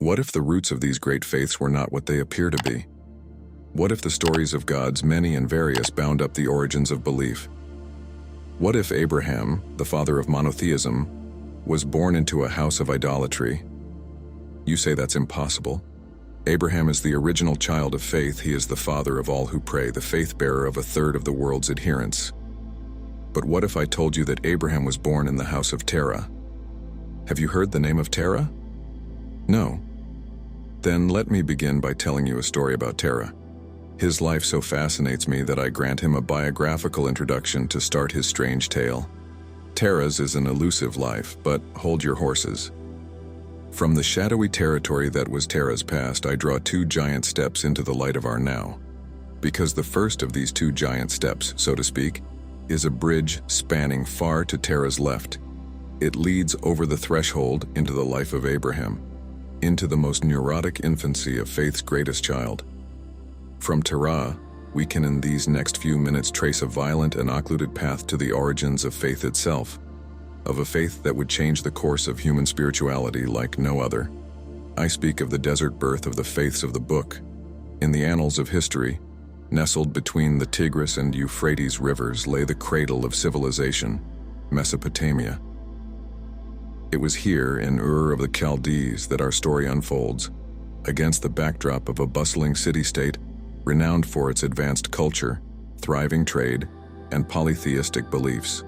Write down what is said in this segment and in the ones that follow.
What if the roots of these great faiths were not what they appear to be? What if the stories of gods, many and various, bound up the origins of belief? What if Abraham, the father of monotheism, was born into a house of idolatry? You say that's impossible. Abraham is the original child of faith. He is the father of all who pray, the faith-bearer of a third of the world's adherents. But what if I told you that Abraham was born in the house of Terah? Have you heard the name of Terah? No. Then let me begin by telling you a story about Terah. His life so fascinates me that I grant him a biographical introduction to start his strange tale. Terah's is an elusive life, but hold your horses. From the shadowy territory that was Terah's past, I draw two giant steps into the light of our now. Because the first of these two giant steps, so to speak, is a bridge spanning far to Terah's left. It leads over the threshold into the life of Abraham, into the most neurotic infancy of faith's greatest child. From Terah, we can in these next few minutes trace a violent and occluded path to the origins of faith itself, of a faith that would change the course of human spirituality like no other. I speak of the desert birth of the faiths of the book. In the annals of history, nestled between the Tigris and Euphrates rivers, lay the cradle of civilization, Mesopotamia. It was here, in Ur of the Chaldees, that our story unfolds, against the backdrop of a bustling city-state renowned for its advanced culture, thriving trade, and polytheistic beliefs.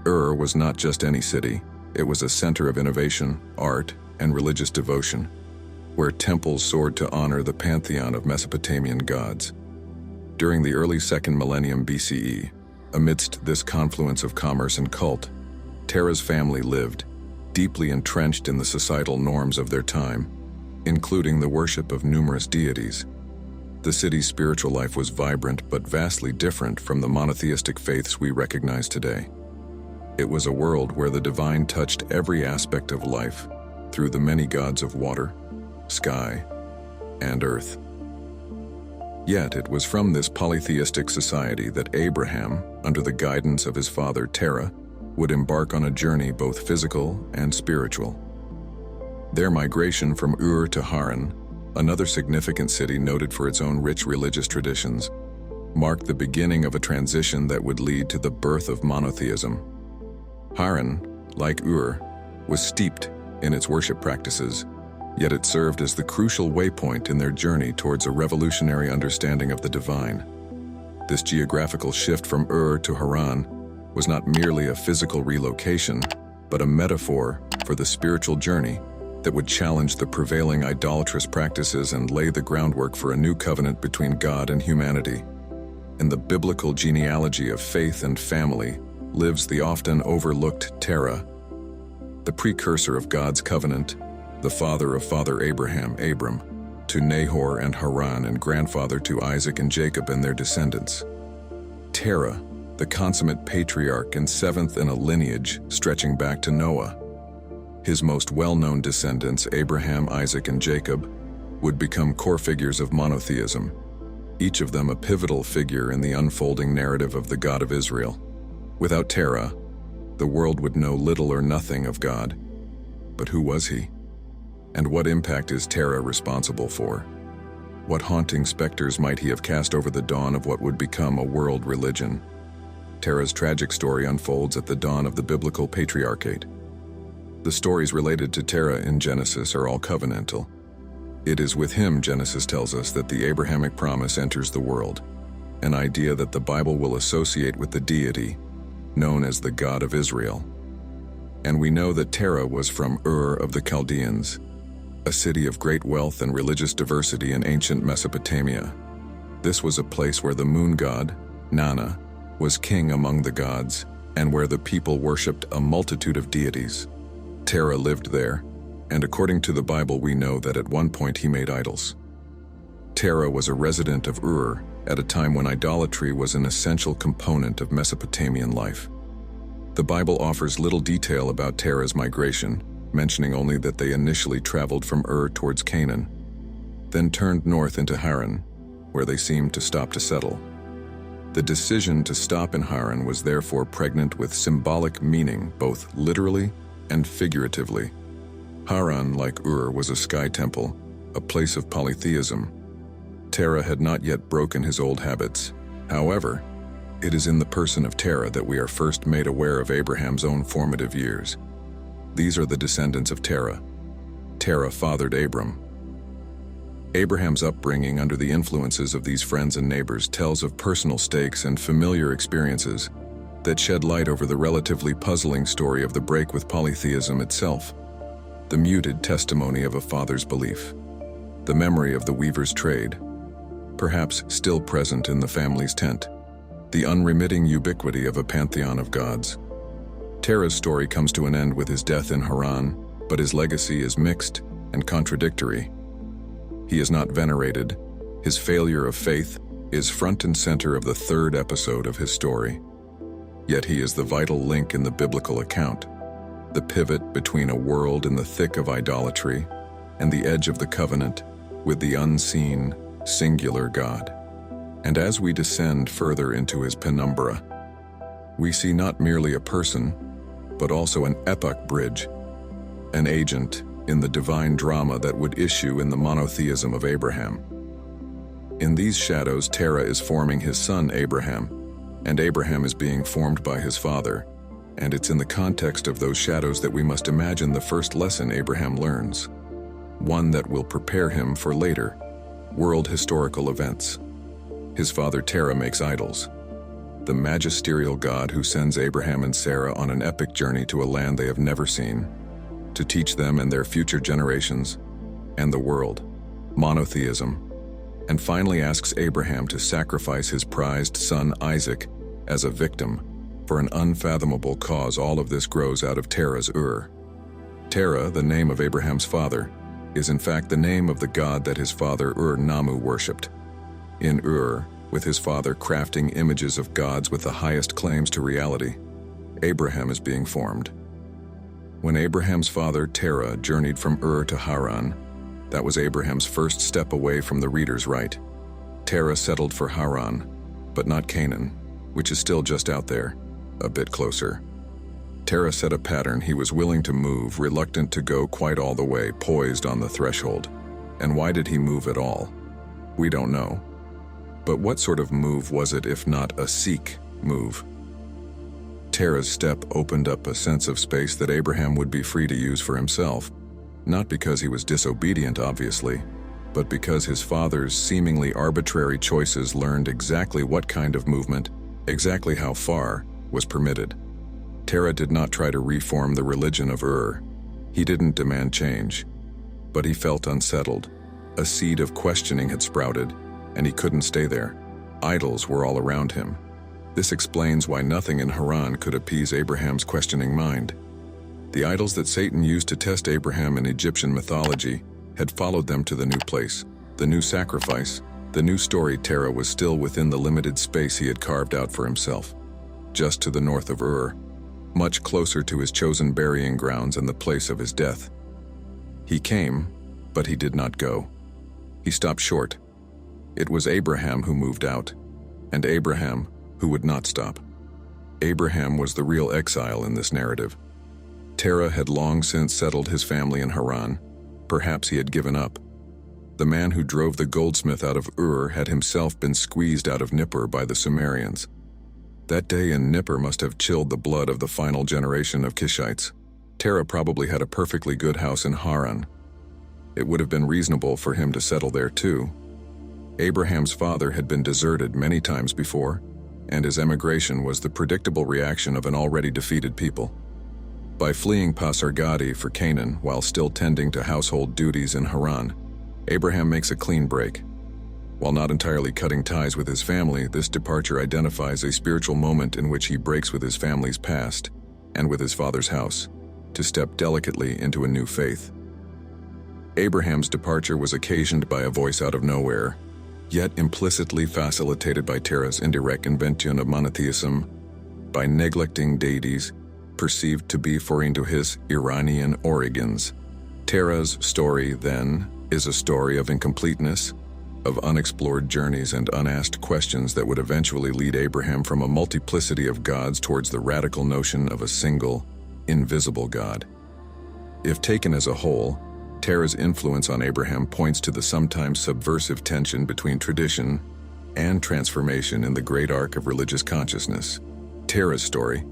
Ur was not just any city, it was a center of innovation, art, and religious devotion, where temples soared to honor the pantheon of Mesopotamian gods. During the early 2nd millennium BCE, amidst this confluence of commerce and cult, Terah's family lived, deeply entrenched in the societal norms of their time, including the worship of numerous deities. The city's spiritual life was vibrant but vastly different from the monotheistic faiths we recognize today. It was a world where the divine touched every aspect of life through the many gods of water, sky, and earth. Yet it was from this polytheistic society that Abraham, under the guidance of his father Terah, would embark on a journey both physical and spiritual. Their migration from Ur to Haran, another significant city noted for its own rich religious traditions, marked the beginning of a transition that would lead to the birth of monotheism. Haran, like Ur, was steeped in its worship practices, yet it served as the crucial waypoint in their journey towards a revolutionary understanding of the divine. This geographical shift from Ur to Haran was not merely a physical relocation, but a metaphor for the spiritual journey that would challenge the prevailing idolatrous practices and lay the groundwork for a new covenant between God and humanity. In the biblical genealogy of faith and family lives the often overlooked Terah, the precursor of God's covenant, the father of Father Abraham, Abram, to Nahor and Haran, and grandfather to Isaac and Jacob and their descendants. Terah, the consummate patriarch and seventh in a lineage stretching back to Noah. His most well-known descendants, Abraham, Isaac, and Jacob, would become core figures of monotheism, each of them a pivotal figure in the unfolding narrative of the God of Israel. Without Terah, the world would know little or nothing of God. But who was he? And what impact is Terah responsible for? What haunting specters might he have cast over the dawn of what would become a world religion? Terah's tragic story unfolds at the dawn of the biblical patriarchate. The stories related to Terah in Genesis are all covenantal. It is with him, Genesis tells us, that the Abrahamic promise enters the world, an idea that the Bible will associate with the deity known as the God of Israel. And we know that Terah was from Ur of the Chaldeans, a city of great wealth and religious diversity in ancient Mesopotamia. This was a place where the moon god, Nana, was king among the gods, and where the people worshipped a multitude of deities. Terah lived there, and according to the Bible we know that at one point he made idols. Terah was a resident of Ur at a time when idolatry was an essential component of Mesopotamian life. The Bible offers little detail about Terah's migration, mentioning only that they initially traveled from Ur towards Canaan, then turned north into Haran, where they seemed to stop to settle. The decision to stop in Haran was therefore pregnant with symbolic meaning, both literally and figuratively. Haran, like Ur, was a sky temple, a place of polytheism. Terah had not yet broken his old habits. However, it is in the person of Terah that we are first made aware of Abraham's own formative years. These are the descendants of Terah. Terah fathered Abram. Abraham's upbringing under the influences of these friends and neighbors tells of personal stakes and familiar experiences that shed light over the relatively puzzling story of the break with polytheism itself, the muted testimony of a father's belief, the memory of the weaver's trade, perhaps still present in the family's tent, the unremitting ubiquity of a pantheon of gods. Terah's story comes to an end with his death in Haran, but his legacy is mixed and contradictory. He is not venerated. His failure of faith is front and center of the third episode of his story. Yet he is the vital link in the biblical account, the pivot between a world in the thick of idolatry and the edge of the covenant with the unseen, singular God. And as we descend further into his penumbra, we see not merely a person, but also an epoch bridge, an agent in the divine drama that would issue in the monotheism of Abraham. In these shadows, Terah is forming his son Abraham, and Abraham is being formed by his father, and it's in the context of those shadows that we must imagine the first lesson Abraham learns, one that will prepare him for later world historical events. His father Terah makes idols, the magisterial God who sends Abraham and Sarah on an epic journey to a land they have never seen, to teach them and their future generations, and the world, monotheism, and finally asks Abraham to sacrifice his prized son Isaac as a victim for an unfathomable cause. All of this grows out of Terah's Ur. Terah, the name of Abraham's father, is in fact the name of the god that his father Ur-Nammu worshipped. In Ur, with his father crafting images of gods with the highest claims to reality, Abraham is being formed. When Abraham's father Terah journeyed from Ur to Haran, that was Abraham's first step away from the reader's right. Terah settled for Haran, but not Canaan, which is still just out there, a bit closer. Terah set a pattern. He was willing to move, reluctant to go quite all the way, poised on the threshold. And why did he move at all? We don't know. But what sort of move was it if not a seek move? Terah's step opened up a sense of space that Abraham would be free to use for himself, not because he was disobedient, obviously, but because his father's seemingly arbitrary choices learned exactly what kind of movement, exactly how far, was permitted. Terah did not try to reform the religion of Ur. He didn't demand change, but he felt unsettled. A seed of questioning had sprouted, and he couldn't stay there. Idols were all around him. This explains why nothing in Haran could appease Abraham's questioning mind. The idols that Satan used to test Abraham in Egyptian mythology had followed them to the new place, the new sacrifice, the new story. Terah was still within the limited space he had carved out for himself, just to the north of Ur, much closer to his chosen burying grounds and the place of his death. He came, but he did not go. He stopped short. It was Abraham who moved out, and Abraham who would not stop. Abraham was the real exile in this narrative. Terah had long since settled his family in Haran. Perhaps he had given up. The man who drove the goldsmith out of Ur had himself been squeezed out of Nippur by the Sumerians. That day in Nippur must have chilled the blood of the final generation of Kishites. Terah probably had a perfectly good house in Haran. It would have been reasonable for him to settle there too. Abraham's father had been deserted many times before, and his emigration was the predictable reaction of an already defeated people. By fleeing Pasargadi for Canaan while still tending to household duties in Haran, Abraham makes a clean break. While not entirely cutting ties with his family, this departure identifies a spiritual moment in which he breaks with his family's past and with his father's house, to step delicately into a new faith. Abraham's departure was occasioned by a voice out of nowhere, yet implicitly facilitated by Terah's indirect invention of monotheism, by neglecting deities perceived to be foreign to his Iranian origins. Terah's story, then, is a story of incompleteness, of unexplored journeys and unasked questions that would eventually lead Abraham from a multiplicity of gods towards the radical notion of a single, invisible God. If taken as a whole, Terah's influence on Abraham points to the sometimes subversive tension between tradition and transformation in the great arc of religious consciousness. Terah's story,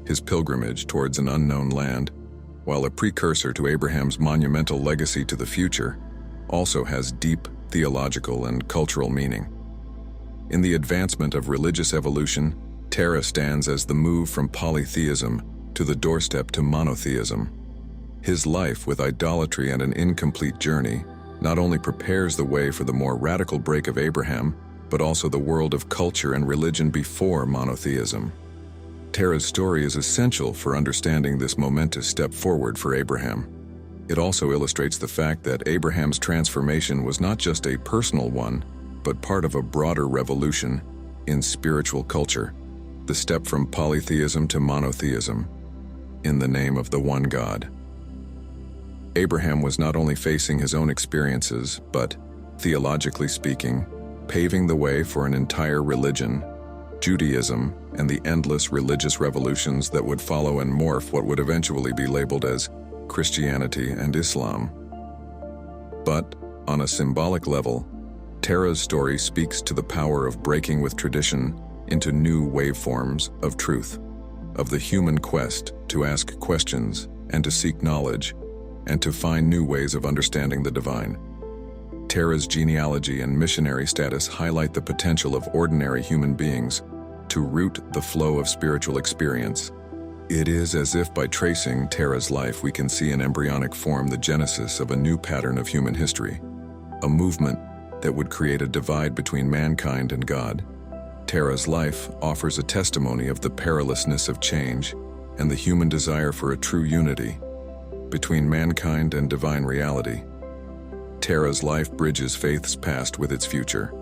his pilgrimage towards an unknown land, while a precursor to Abraham's monumental legacy to the future, also has deep theological and cultural meaning. In the advancement of religious evolution, Terah stands as the move from polytheism to the doorstep to monotheism. His life with idolatry and an incomplete journey not only prepares the way for the more radical break of Abraham, but also the world of culture and religion before monotheism. Terah's story is essential for understanding this momentous step forward for Abraham. It also illustrates the fact that Abraham's transformation was not just a personal one, but part of a broader revolution in spiritual culture, the step from polytheism to monotheism, in the name of the one God. Abraham was not only facing his own experiences, but, theologically speaking, paving the way for an entire religion, Judaism, and the endless religious revolutions that would follow and morph what would eventually be labeled as Christianity and Islam. But, on a symbolic level, Terah's story speaks to the power of breaking with tradition into new waveforms of truth, of the human quest to ask questions and to seek knowledge, and to find new ways of understanding the divine. Terah's genealogy and missionary status highlight the potential of ordinary human beings to root the flow of spiritual experience. It is as if by tracing Terah's life we can see in embryonic form the genesis of a new pattern of human history, a movement that would create a divide between mankind and God. Terah's life offers a testimony of the perilousness of change and the human desire for a true unity between mankind and divine reality. Terah's life bridges faith's past with its future.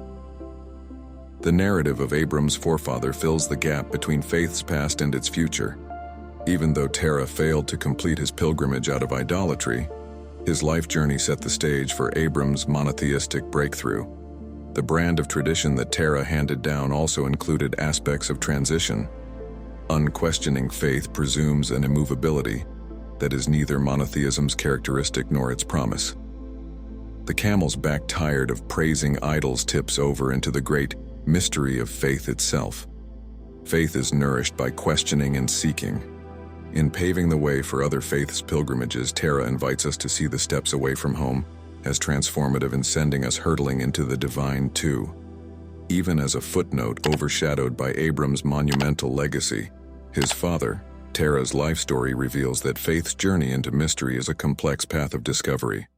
The narrative of Abram's forefather fills the gap between faith's past and its future. Even though Terah failed to complete his pilgrimage out of idolatry, his life journey set the stage for Abram's monotheistic breakthrough. The brand of tradition that Terah handed down also included aspects of transition. Unquestioning faith presumes an immovability that is neither monotheism's characteristic nor its promise. The camel's back tired of praising idols tips over into the great mystery of faith itself. Faith is nourished by questioning and seeking. In paving the way for other faith's pilgrimages, Terah invites us to see the steps away from home as transformative in sending us hurtling into the divine too. Even as a footnote overshadowed by Abram's monumental legacy, his father, Terah's life story reveals that faith's journey into mystery is a complex path of discovery.